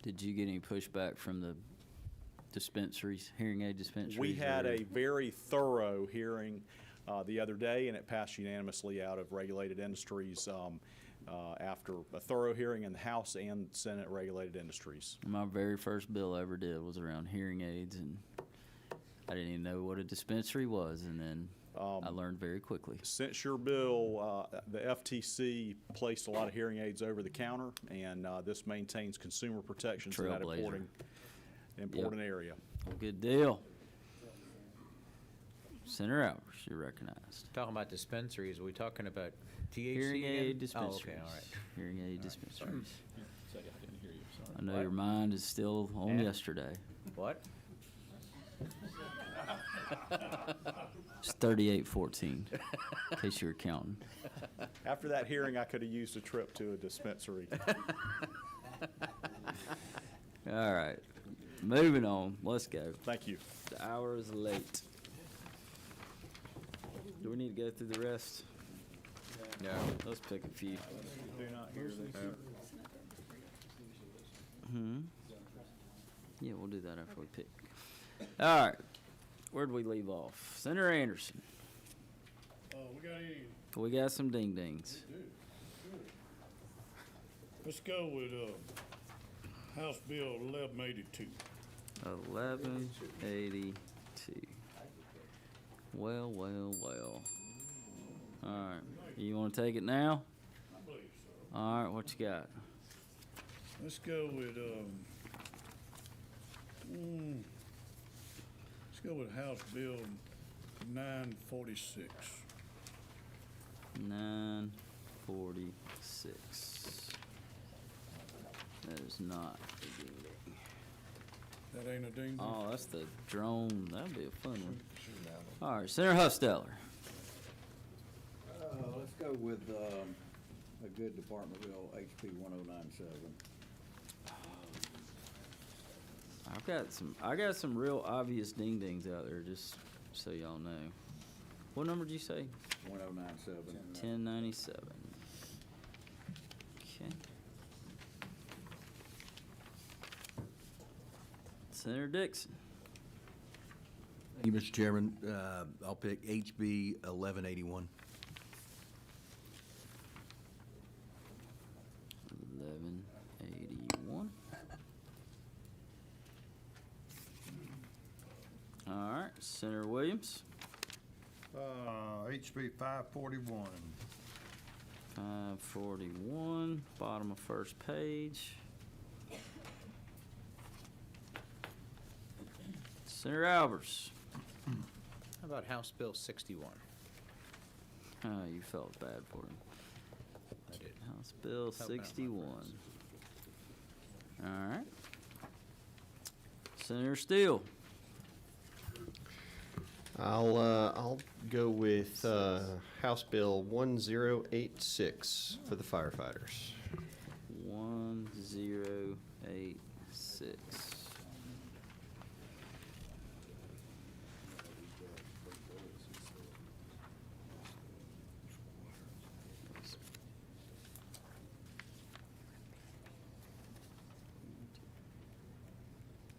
Did you get any pushback from the dispensaries, hearing aid dispensaries? We had or- a very thorough hearing the other day, and it passed unanimously out of Regulated Industries. after a thorough hearing in the House and Senate Regulated Industries. My very first bill I ever did was around hearing aids, and I didn't even know what a dispensary was, and then I learned very quickly. Since your bill, the FTC placed a lot of hearing aids over the counter, and this maintains consumer protections in that Trailblazer. important area. Well, good deal. Senator Albers, you're recognized. Talking about dispensaries, are we talking about THC Hearing again? aid Oh, dispensaries. okay, all right. Hearing aid All right, dispensaries. sorry. I know What? your mind is still on And? yesterday. What? It's 3814, in case you were counting. After that hearing, I could have used a trip to a dispensary. All right, moving on. Let's go. Thank you. The hour is late. Do we need to go through the rest? No. Let's pick a few. Yeah, we'll do that after we pick. All right. Where'd we leave off? Senator Anderson. We got some ding dings. Let's go with House Bill 1182. 1182. Well. All right. You want to take it now? All right. What you got? Let's go with House Bill 946. 946. That is not a ding ding. That ain't a ding ding? Oh, that's the drone. That'll be a fun one. All right, Senator Huffsteller. Let's go with a good department bill, HB 1097. I got some real obvious ding dings out there, just so y'all know. What number did you say? 1097. 1097. Okay. Senator Dixon. Thank you, Mr. Chairman. I'll pick HB 1181. 1181. All right, Senator Williams. HB 541. 541, bottom of first page. Senator Albers. How about House Bill 61? Oh, you felt bad for him. I did. House Bill Helping out my 61. friends. All right. Senator Steele. I'll go with House Bill 1086 for the firefighters. 1086.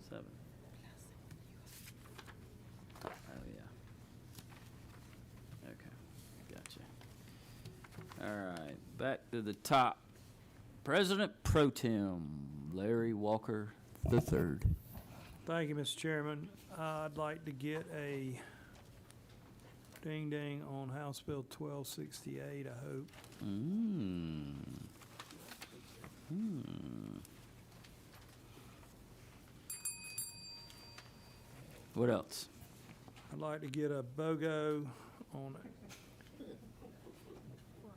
Seven. Oh, yeah. Okay, gotcha. All right, back to the top. President Pro Tem Larry Walker III. Thank you, Mr. Chairman. I'd like to get a ding-ding on House Bill 1268, I hope. What else? I'd like to get a BOGO on it.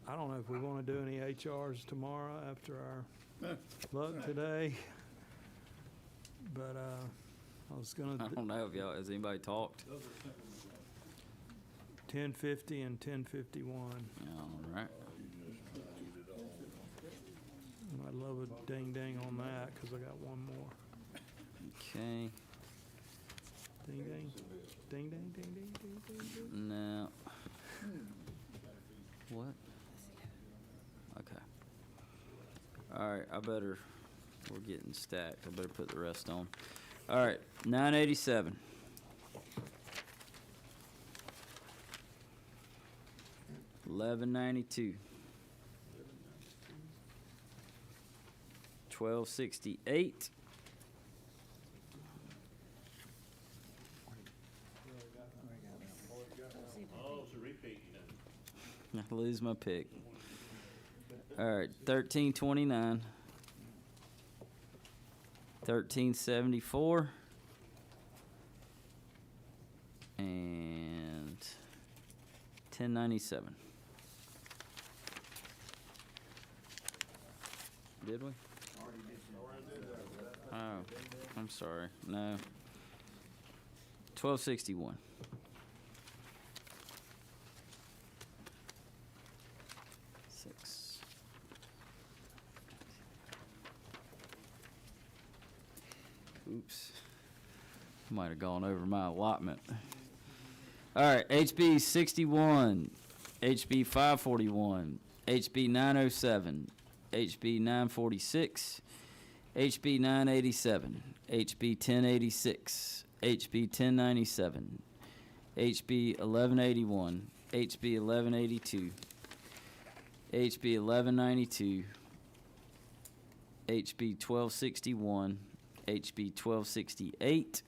I don't know if we want to do any HRs tomorrow after our luck today, but I was going I to don't know if y'all, has anybody talked? 1050 and 1051. All right. I'd love a ding-ding on that because I got one more. Okay. Ding-ding, ding-ding, ding-ding, ding-ding. Now, what? Okay. All right, we're getting stacked. I better put the rest on. All right, 987. $11.92. 1268. I lose my pick. All right, 1329. 1374. And 1097. Did we? Oh, I'm sorry. No. 1261. Six. Oops. Might have gone over my allotment. All right, HB 61, HB 541, HB 907, HB 946, HB 987, HB 1086, HB 1097, HB 1181, HB 1182, HB 1192, HB 1261, HB 1268,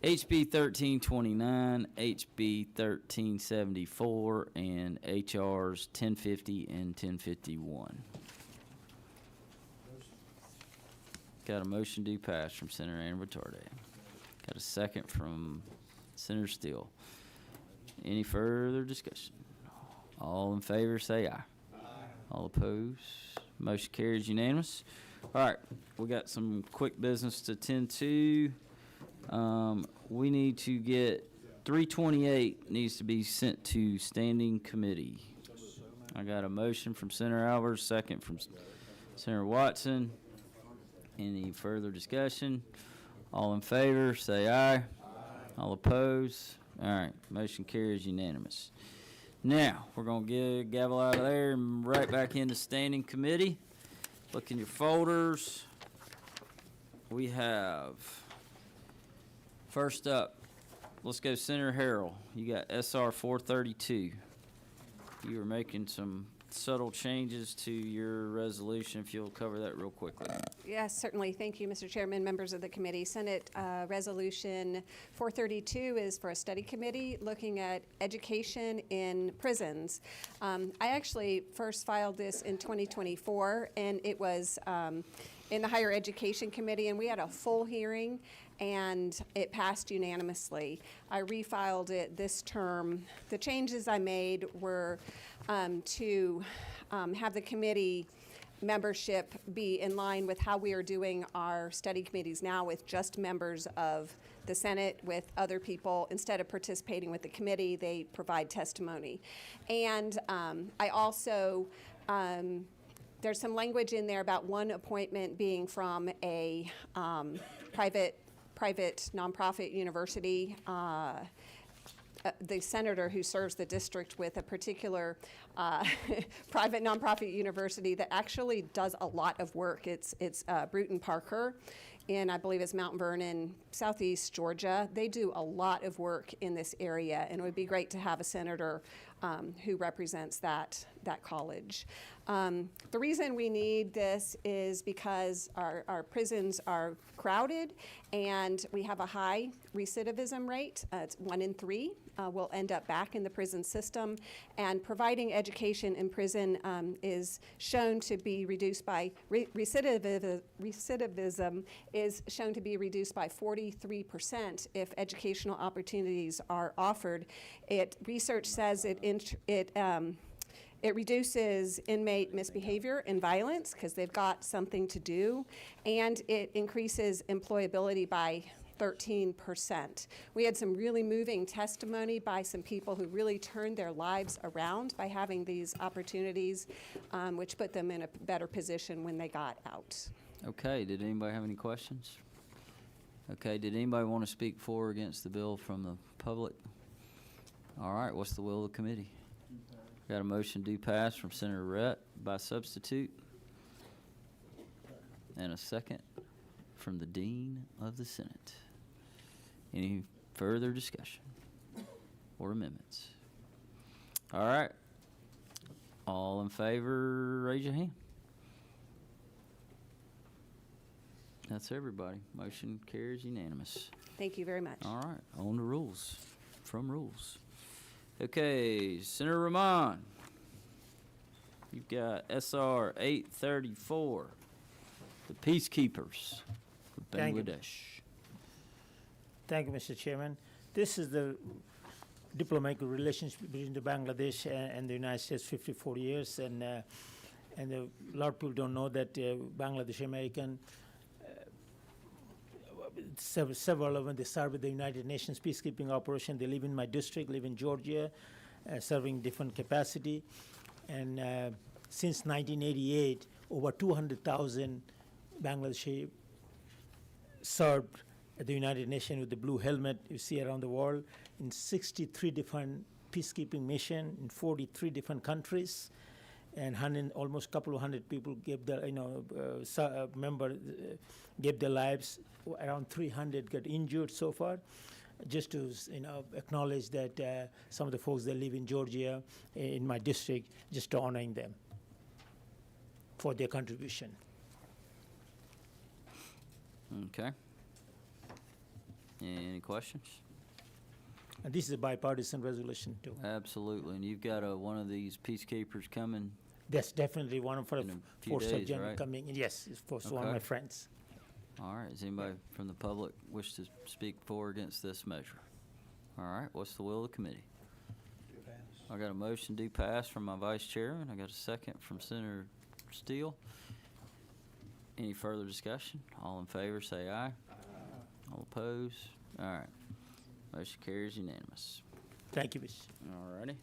HB 1329, HB 1374, and HRs 1050 and 1051. Got a motion to pass from Senator Ann Retarde. Got a second from Senator Steele. Any further discussion? All in favor, say aye. Aye. All opposed? Motion carries unanimous. All right, we got some quick business to attend to. We need to get 328 needs to be sent to standing committee. I got a motion from Senator Albers, second from Senator Watson. Any further discussion? All in favor, say aye. Aye. All opposed? All right, motion carries unanimous. Now, we're going to get gavel out of there and right back into standing committee. Look in your folders. We have, first up, let's go Senator Harrell. You got SR 432. You are making some subtle changes to your resolution, if you'll cover that real quickly. Yes, certainly. Thank you, Mr. Chairman, members of the committee. Senate Resolution 432 is for a study committee looking at education in prisons. I actually first filed this in 2024, and it was in the Higher Education Committee, and we had a full hearing, and it passed unanimously. I refiled it this term. The changes I made were to have the committee membership be in line with how we are doing our study committees now, with just members of the Senate. With other people, instead of participating with the committee, they provide testimony. And I also, there's some language in there about one appointment being from a private nonprofit university. The senator who serves the district with a particular private nonprofit university that actually does a lot of work. It's Bruton Parker, and I believe it's Mount Vernon, Southeast Georgia. They do a lot of work in this area, and it would be great to have a senator who represents that college. The reason we need this is because our prisons are crowded, and we have a high recidivism rate. It's 1 in 3 will end up back in the prison system, and providing education in prison is shown to be reduced by recidivism is shown to be reduced by 43% if educational opportunities are offered. Research says it reduces inmate misbehavior and violence because they've got something to do, and it increases employability by 13%. We had some really moving testimony by some people who really turned their lives around by having these opportunities, which put them in a better position when they got out. Okay, did anybody have any questions? Okay, did anybody want to speak for or against the bill from the public? All right, what's the will of the committee? Got a motion to pass from Senator Rhett by substitute. And a second from the Dean of the Senate. Any further discussion or amendments? All right. All in favor, raise your hand. That's everybody. Motion carries unanimous. Thank you very much. All right, on the rules, from rules. Okay, Senator Rahman, you've got SR 834, the Peacekeepers of Thank you. Bangladesh. Thank you, Mr. Chairman. This is the diplomatic relations between the Bangladesh and the United States 54 years, and a lot of people don't know that Bangladesh American, several of them, they serve with the United Nations peacekeeping operation. They live in my district, live in Georgia, serving different capacity. And since 1988, over 200,000 Bangladeshi served at the United Nations with the blue helmet you see around the world in 63 different peacekeeping missions in 43 different countries, and almost a couple of hundred people gave their, gave their lives. Around 300 got injured so far. Just to acknowledge that some of the folks that live in Georgia, in my district, just honoring them for their contribution. Okay. Any questions? And this is a bipartisan resolution too. Absolutely, and you've got one of these peacekeepers coming. That's definitely one of our In a few force of days, general right? coming. Yes, it's for one of Okay. my friends. All right, does anybody from the public wish to speak for or against this measure? All right, what's the will of the committee? I got a motion to pass from my vice chairman. I got a second from Senator Steele. Any further discussion? All in favor, say aye. All opposed? All right. Motion carries unanimous. Thank you, Mr. All righty.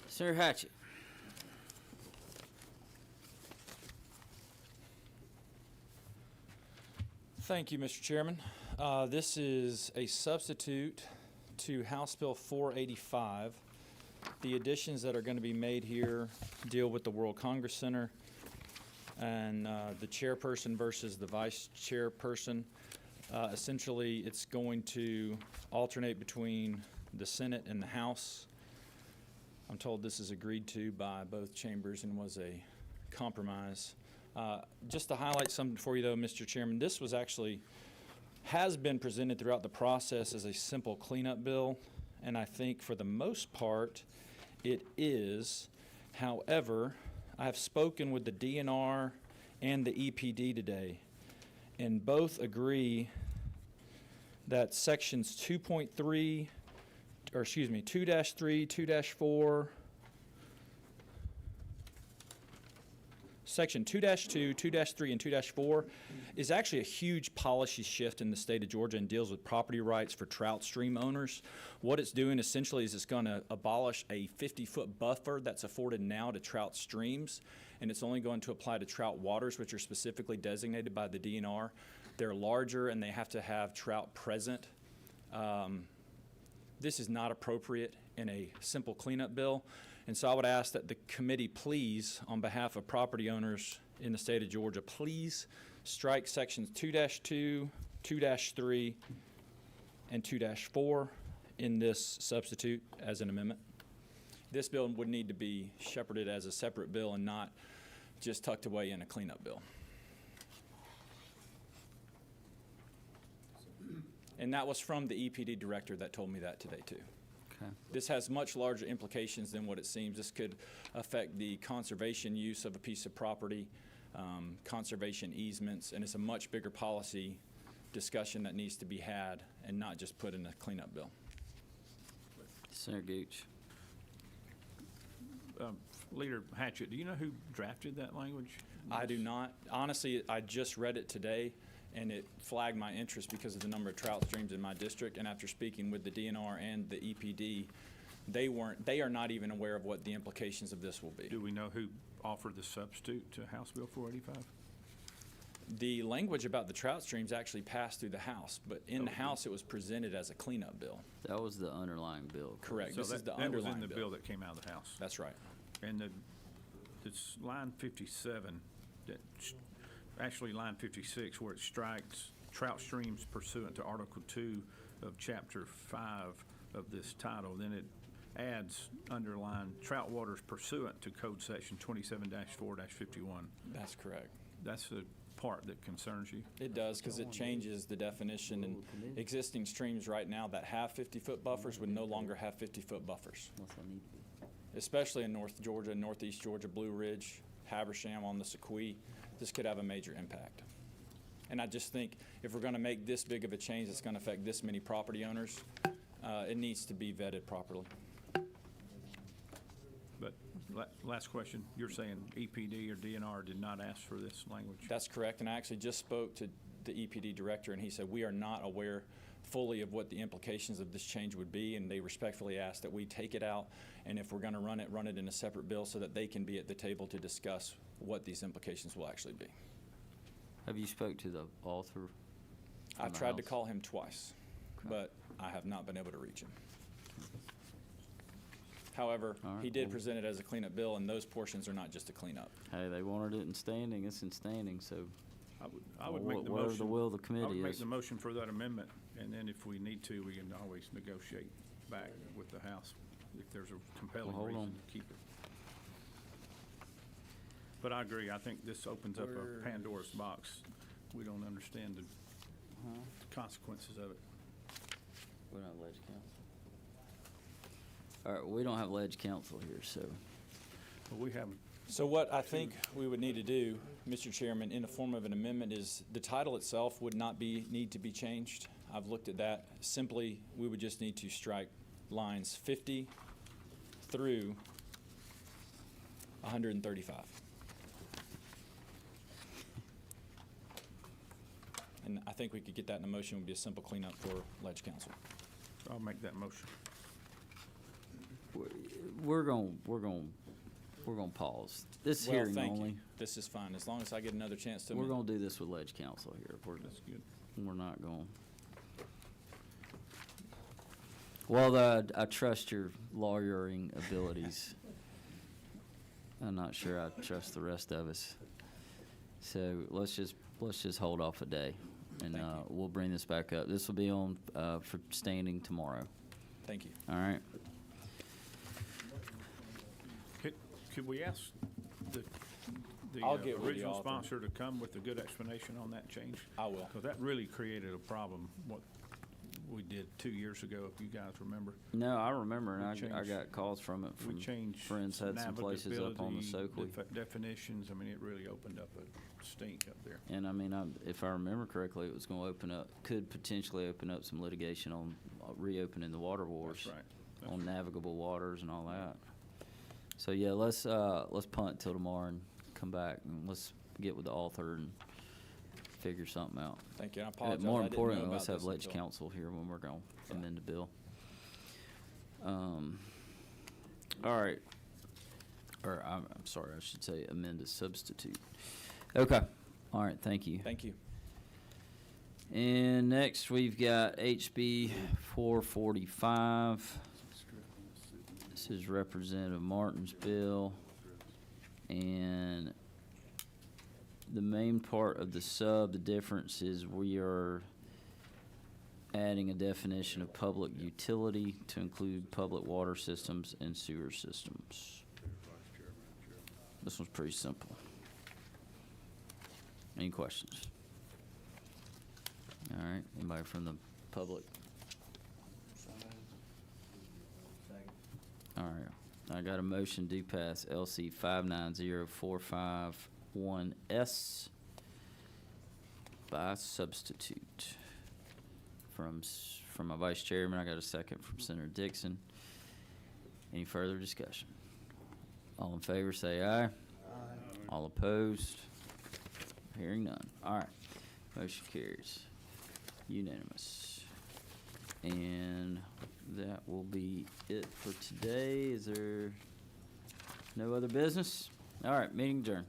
Senator Hatchett. Thank you, Mr. Chairman. This is a substitute to House Bill 485. The additions that are going to be made here deal with the World Congress Center and the chairperson versus the vice chairperson. Essentially, it's going to alternate between the Senate and the House. I'm told this is agreed to by both chambers and was a compromise. Just to highlight something for you, though, Mr. Chairman, this was actually has been presented throughout the process as a simple cleanup bill, and I think for the most part it is. However, I have spoken with the DNR and the EPD today, and both agree that sections 2.3, or excuse me, 2-3, 2-4, Section 2-2, 2-3, and 2-4 is actually a huge policy shift in the state of Georgia and deals with property rights for trout stream owners. What it's doing essentially is it's going to abolish a 50-foot buffer that's afforded now to trout streams, and it's only going to apply to trout waters, which are specifically designated by the DNR. They're larger and they have to have trout present. This is not appropriate in a simple cleanup bill. And so I would ask that the committee please, on behalf of property owners in the state of Georgia, please strike sections 2-2, 2-3, and 2-4 in this substitute as an amendment. This bill would need to be shepherded as a separate bill and not just tucked away in a cleanup bill. And that was from the EPD director that told me that today, too. Okay. This has much larger implications than what it seems. This could affect the conservation use of a piece of property, conservation easements, and it's a much bigger policy discussion that needs to be had and not just put in a cleanup bill. Senator Gooch. Leader Hatchett, do you know who drafted that language? I do not. Honestly, I just read it today, and it flagged my interest because of the number of trout streams in my district. And after speaking with the DNR and the EPD, they are not even aware of what the implications of this will be. Do we know who offered the substitute to House Bill 485? The language about the trout streams actually passed through the House, but in the House it was presented as a cleanup bill. That was the underlying bill. Correct. So This is the that was underlying in the bill that came out of the House. That's right. And it's line 57, actually line 56, where it strikes trout streams pursuant to Article 2 of Chapter 5 of this title. Then it adds underline trout waters pursuant to Code Section 27-4-51. That's correct. That's the part that concerns you? It does, because it changes the definition, and existing streams right now that have 50-foot buffers would no longer have 50-foot buffers. Especially in North Georgia, Northeast Georgia, Blue Ridge, Habersham on the Sequoia, this could have a major impact. And I just think if we're gonna make this big of a change that's gonna affect this many property owners, it needs to be vetted properly. But last question, you're saying EPD or DNR did not ask for this language? That's correct, and I actually just spoke to the EPD director, and he said, we are not aware fully of what the implications of this change would be, and they respectfully asked that we take it out, and if we're gonna run it in a separate bill so that they can be at the table to discuss what these implications will actually be. Have you spoke to the author? from I've the tried to House? call him twice, but I have not been able to reach him. However, All right, he did well- present it as a cleanup bill, and those portions are not just a cleanup. Hey, they wanted it in standing, it's in standing, so I would Well, make the whatever motion. the will of the I committee would make is. the motion for that amendment, and then if we need to, we can always negotiate back with the House if there's a compelling hold reason on. to keep it. But I agree, I think this opens up a Pandora's box. We don't understand the consequences of it. we don't have ledge council. All right, we don't have ledge council here, so. But we haven't. So what I think we would need to do, Mr. Chairman, in the form of an amendment is the title itself would not need to be changed. I've looked at that. Simply, we would just need to strike lines 50 through 135. And I think we could get that in a motion. It would be a simple cleanup for Ledge Council. I'll make that motion. We're gonna pause. This Well, hearing thank you. only. This is fine, as long as I get another chance to. We're gonna do this with ledge council here. That's good. We're not going. Well, I trust your lawyering abilities. I'm not sure I trust the rest of us. So let's just hold off a day, and we'll bring this back up. This will be on for standing tomorrow. Thank you. All right. Could we ask the I'll get with the original author. sponsor to come with a good explanation on that change? I will. Because that really created a problem, what we did 2 years ago, if you guys remember. No, I remember, and We I changed- got calls from it We from changed friends had some places up on the navigability, Soquel. definitions, I mean, it really opened up a stink up there. And I mean, if I remember correctly, it was going to could potentially open up some litigation on reopening the water wars. That's right. On navigable waters and all that. So yeah, let's punt till tomorrow and come back, and let's get with the author and figure something out. Thank you. I And apologize. more I didn't know importantly, about let's have this ledge until- council here when we're going to amend the bill. All right. Or I'm sorry, I should say amend a substitute. Okay. All right, thank you. Thank you. And next, we've got HB 445. This is Representative Martin's bill. And the main part of the difference is we are adding a definition of public utility to include public water systems and sewer systems. This one's pretty simple. Any questions? All right, anybody from the public? All right, I got a motion to pass LC 590451S by substitute. From my vice chairman, I got a second from Senator Dixon. Any further discussion? All in favor, say aye. Aye. All opposed? Hearing none. All right, motion carries. Unanimous. And that will be it for today. Is there no other business? All right, meeting adjourned.